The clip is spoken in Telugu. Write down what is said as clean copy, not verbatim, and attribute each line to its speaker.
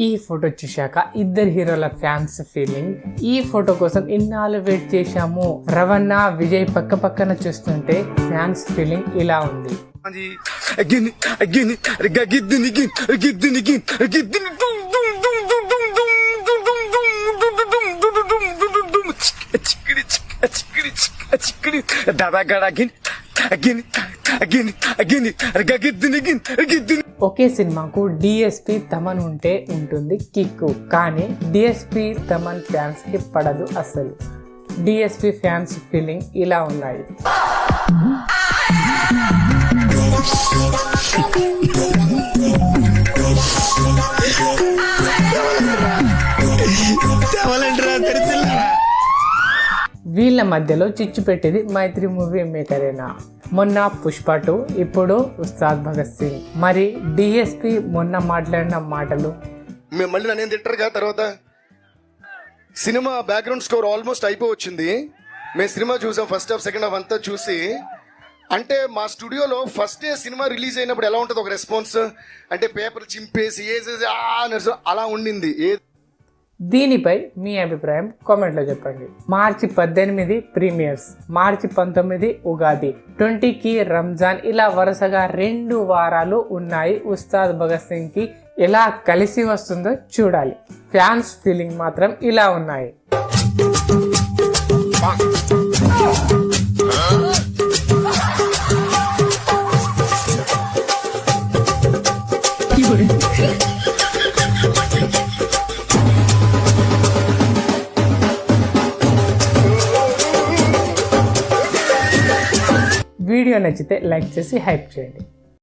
Speaker 1: ఈ ఫోటో చూశాక ఇద్దరు హీరోల ఫ్యాన్స్ ఫీలింగ్. ఈ ఫోటో కోసం ఇన్నాళ్ళు వెయిట్ చేశాము. రవణ విజయ్ పక్క పక్కన చూస్తుంటే ఫ్యాన్స్ ఫీలింగ్ ఇలా ఉంది. ఒకే సినిమాకు డిఎస్పి తమన్ ఉంటే ఉంటుంది కిక్కు, కానీ డిఎస్పి తమన్ ఫ్యాన్స్ కి పడదు అసలు. డిఎస్పి ఫ్యాన్స్ ఫీలింగ్ ఇలా ఉన్నాయి. వీళ్ళ మధ్యలో చిచ్చు పెట్టేది మైత్రి మూవీ మేకరేనా. మొన్న పుష్ప 2, ఇప్పుడు ఉస్తాద్ భగత్ సింగ్. మరి డిఎస్పి మొన్న మాట్లాడిన మాటలు
Speaker 2: మళ్ళీ నన్ను తింటారు కదా. తర్వాత సినిమా బ్యాక్గ్రౌండ్ స్కోర్ ఆల్మోస్ట్ అయిపోవచ్చింది. మేము సినిమా చూసాం, ఫస్ట్ హాఫ్ సెకండ్ హాఫ్ అంతా చూసి. అంటే మా స్టూడియోలో ఫస్ట్ డే సినిమా రిలీజ్ అయినప్పుడు ఎలా ఉంటుంది ఒక రెస్పాన్స్ అంటే పేపర్ చింపేసి వేసేసి అలా ఉండింది.
Speaker 1: దీనిపై మీ అభిప్రాయం కామెంట్లో చెప్పండి. మార్చి 18 ప్రీమియర్స్, మార్చి 19 ఉగాది, 20కి రంజాన్, ఇలా వరుసగా 2 వారాలు ఉన్నాయి. ఉస్తాద్ భగత్ సింగ్ కి ఎలా కలిసి వస్తుందో చూడాలి. ఫ్యాన్స్ ఫీలింగ్ మాత్రం ఇలా ఉన్నాయి. వీడియో నచ్చితే లైక్ చేసి హైప్ చేయండి.